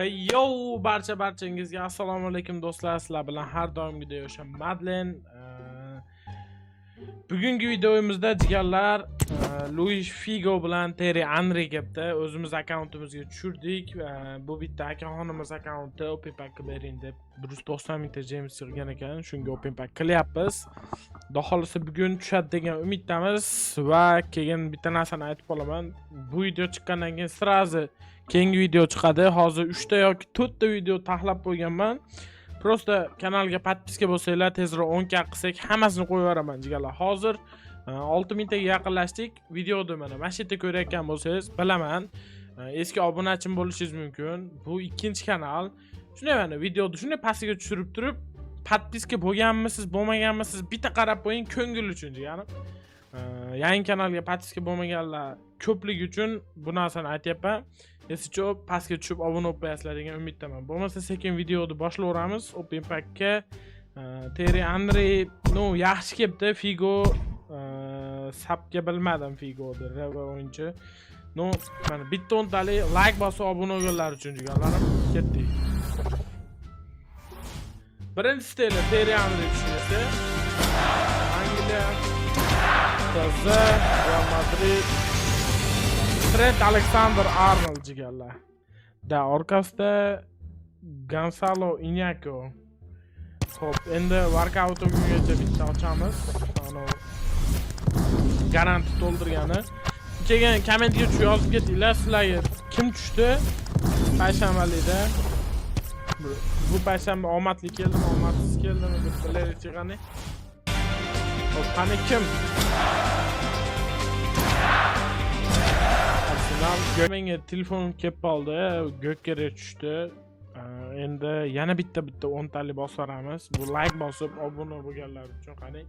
Yo, barchangizga assalomu alaykum do'stlar. Sizlar bilan har doimgidek o'sha Madlen. Bugungi videomizda jigarlar Luis Figo bilan Thierry Henry kelibdi. O'zimiz akkauntimizga tushirdik. Bu bitta akaxonimiz akkaunti open pack bering deb 190 mingta James yig'gan ekan. Shunga open pack qilyapmiz. Xudo xolisa bugun tushadi degan umiddamiz va keyin bitta narsani aytib qolaman. Bu video chiqqandan keyin sirazi keyingi video chiqadi. Hozir 3 ta yoki 4 ta video tahlab qo'yganman. Prosta kanalga podpiska bo'lsanglar, tezroq 10 ka qilsak hammasini qo'yib yuboraman jigarlar. Hozir 6000 taga yaqinlashdik. Videoni mana shu yerda ko'rayotgan bo'lsangiz, bilaman, eski obunachim bo'lishingiz mumkin. Bu ikkinchi kanal. Shunday mana videoni shunday pastiga tushirib turib, podpiska bo'lganmisiz, bo'lmaganmisiz bitta qarab qo'ying, ko'ngil uchun jigarim. Yangi kanalga podpiska bo'lmaganlar ko'pligi uchun bu narsani aytyapman. Esicho pastga tushib obuna bo'lib qo'yasizlar degan umiddaman. Bo'lmasa sekin videoni boshlayveramiz. Open packga Thierry Henry yaxshi kelibdi. Figo sapga bilmadim Figo'ni, rava o'yinchi. Mana bitta o'ntalik like bosib obuna bo'lganlar uchun jigarlarim ketdik. Birinchi steli Thierry Henry tushirsa, Angliya, Real Madrid, Trent Alexander-Arnold jigarlar. Da orqasida Gonzalo Iñaki. Xo'p, endi workout o'yinigacha bitta ochamiz. Ana garanti to'ldirgani. Keyin kommentga yozib ketinglar, sizlarga kim tushdi? Payshanbalikda. Bu payshanba omadli keldimi, omadsiz keldimi deb bilaylik chiqani. Xo'p, qani kim? Menga telefonim kelib qoldi, Gökkerga tushdi. Endi yana bitta 10 talik bosib beramiz. Bu like bosib obuna bo'lganlar uchun qani.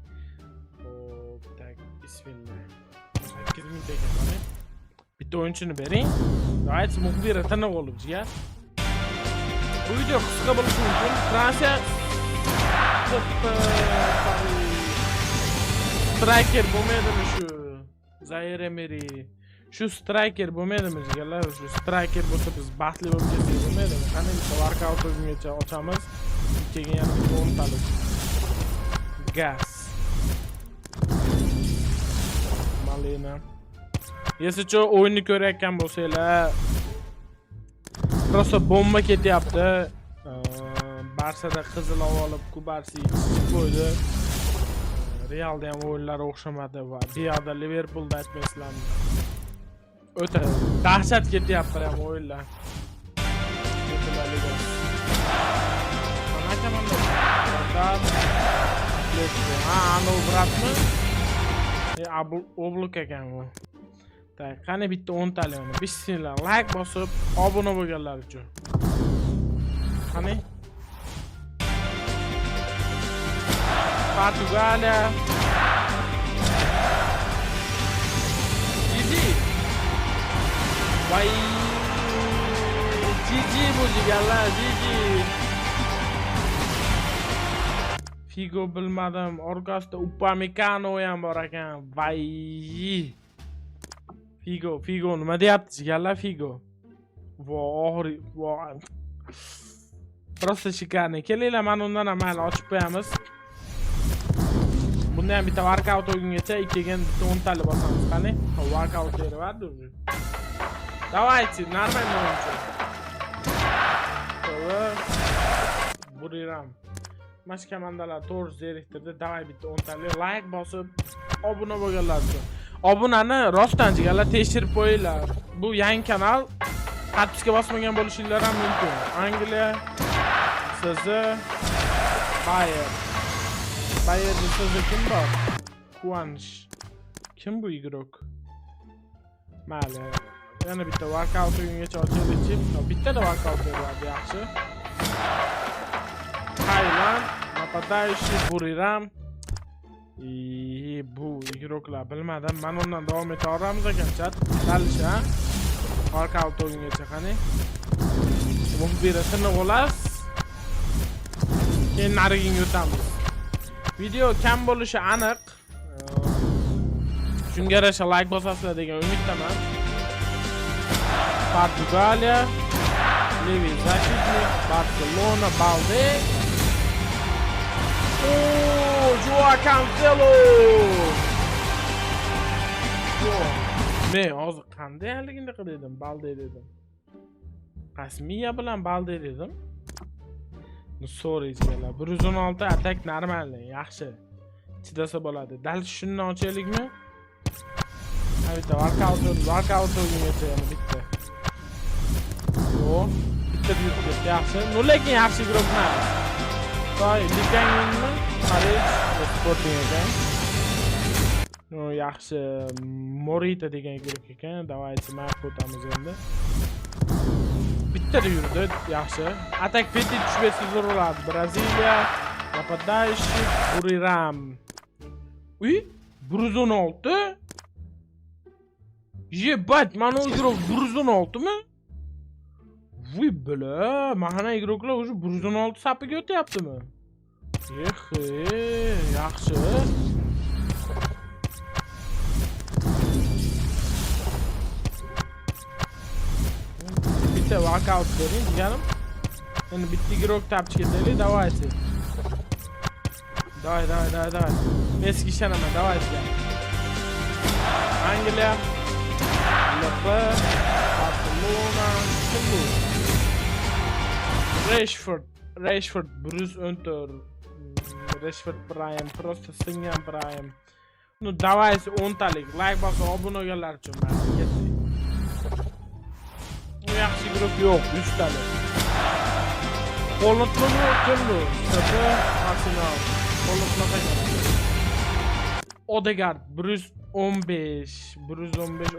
Xo'p, tak, bismillah. 8000 ta qani. Bitta o'yinchini bering. Davayt muxbira taniq olib jigar. Bu video qisqa bo'lishi mumkin. Fransiya striker bo'lmaydimi shu? Zaire Emery. Shu striker bo'lmaydimi jigarlar? Shu striker bo'lsa biz baxtli bo'lib ketsak bo'lmaydimi? Qani bitta workout o'yinigacha ochamiz. Keyin yana 10 talik. Gas. Malina. Yesicho o'yinni ko'rayotgan bo'lsanglar, prosta bomba ketyapti. Barsada qizil olib, Kubarsi chiqib qo'ydi. Realda ham o'yinlar o'xshamadi va Diada Liverpoolda aytmaysizlarmi? O'ta dahshat ketyapti ham o'yinlar. Anu bratmi? Obluk ekan bu. Tak, qani bitta 10 talik mana. Bismillah, like bosib, obuna bo'lganlar uchun. Qani? Portugaliya. Vay, Gigi bu jigarlar, Gigi. Figo bilmadim, orqasida Upamecano ham bor ekan. Vay. Figo nima deyapti jigarlar? Figo. Voy, voy. Prosta shikarni. Kelinglar, mana undan ham mayli ochib qo'yamiz. Bunda ham bitta workout o'yingacha keyin bitta 10 talik bosamiz. Qani? Workout beradi o'zi. Давайте, нормально o'yinchi. Buriram. Mash komandalar to'g'ri zeriktirdi. Davay bitta 10 talik like bosib, obuna bo'lganlar uchun. Obunani rostdan jigarlar tekshirib qo'yinglar. Bu yangi kanal. Podpiska bosmagan bo'lishingiz ham mumkin. Angliya, sizni Bayerni sizni kim bor? Quvanish. Kim bu igrok? Mayli. Yana bitta workout o'yinigacha ochaylik. Bitta workout beradi yaxshi. Tayland, napadaющий Buriram. Bu igroklar bilmadim. Men undan davom etaveramiz ekan chat. Dalisha. Workout o'yinigacha qani. Muxbirasini olasiz. Keyin nariga o'tamiz. Video kam bo'lishi aniq. Shunga yarasha like bosasizlar degan umiddaman. Portugaliya Levi Zashidnik, Barcelona, Balde. Joao Cancelo. Men hozir qandayligini qildim, Balde dedim. Rasmiya bilan Balde dedim. So'raysiz, 116 atak normalniy, yaxshi. Chidasa bo'ladi. Dal shundan ochaylikmi? Ha bitta workout o'yingacha yana bitta. Yo'q, bitta yurtga yaxshi. No lekin yaxshi guruh emas. To'y, Liganmi? Paris Sporting ekan. No yaxshi Morita degan guruh ekan. Davaychi ma'qul o'tamiz endi. Bitta yurdi, yaxshi. Atak peti tushbesi zarurati. Braziliya, Napadashi, Buriram. Uy, 116. Yebat, mana игрок 116 mi? Voy bala, mana игроклар уже 116 sapiga o'tyaptimi? Yaxshi. Bitta workout bering, deganim. Endi bitta игрок topib ketaylik, давайте. Давай. Messi ishonaman, давайте. Angliya, Barcelona, Rashford, Bruce Hunter, Rashford Prime, просто singan Prime. Ну, давайте 10 talik, like bosib obuna bo'lganlar uchun mana ketdik. Bu yaxshi guruh yo'q, 3 talik. Qo'litmi kimdi? Sepa, Arsenal. Qo'litmaqa. Odegaard, Bruce 15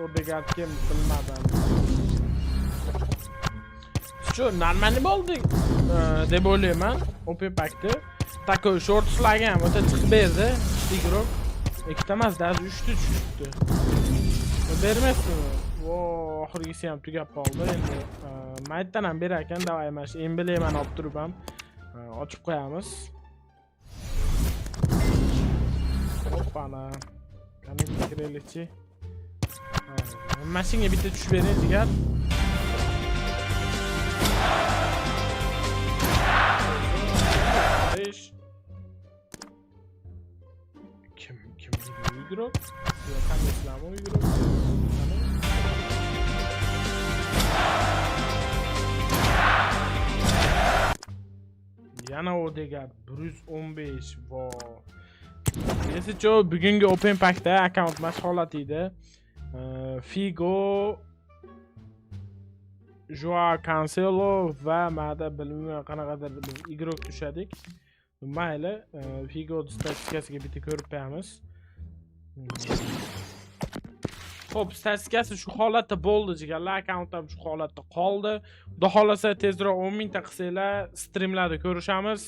Odegaard kim bilmadim. Shu normalniy bo'ldi deb o'ylayman. Open packda takoy shortslarga ham o'ta chiqib berdi. Igrok ikkita emas, даже 3 ta tushibdi. Bermaysizmi? Vo, oxirgisi ham tugab qoldi. Endi maytdan ham berar ekan, davay mana shu emblemani olib turib ham ochib qo'yamiz. Hoppana. Qani kiraylikchi. Mashinaga bitta tushib bering, jigar. Kim yugurib? Sizlar qandaysizlarmi yugurib? Yana Odegaard 115. Vo. Neyse, bugungi Open Packda account mashg'ulot edi. Figo, Joao Cancelo va mada bilmayman qanaqadir biz igrok tushadik. Mayli, Figo statistikasiga bitta ko'rib qo'yamiz. Xo'p, statistikasi shu holatda bo'ldi, jigarlar. Accountim shu holatda qoldi. Xudo xolasa tezroq 10 mingta qilsanglar, streamlarda ko'rishamiz.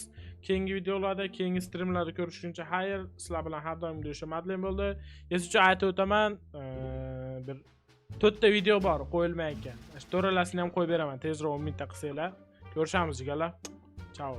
Keyingi videolarda, keyingi streamlarda ko'rishguncha xayr. Sizlar bilan har doim görüşim Madlen bo'ldi. Esicha aytib o'taman, bir 4 ta video bor, qo'yilmayotgan. Shu to'ralasini ham qo'yib beraman. Tezroq 10 mingta qilsanglar. Ko'rishamiz jigarlar. Ciao.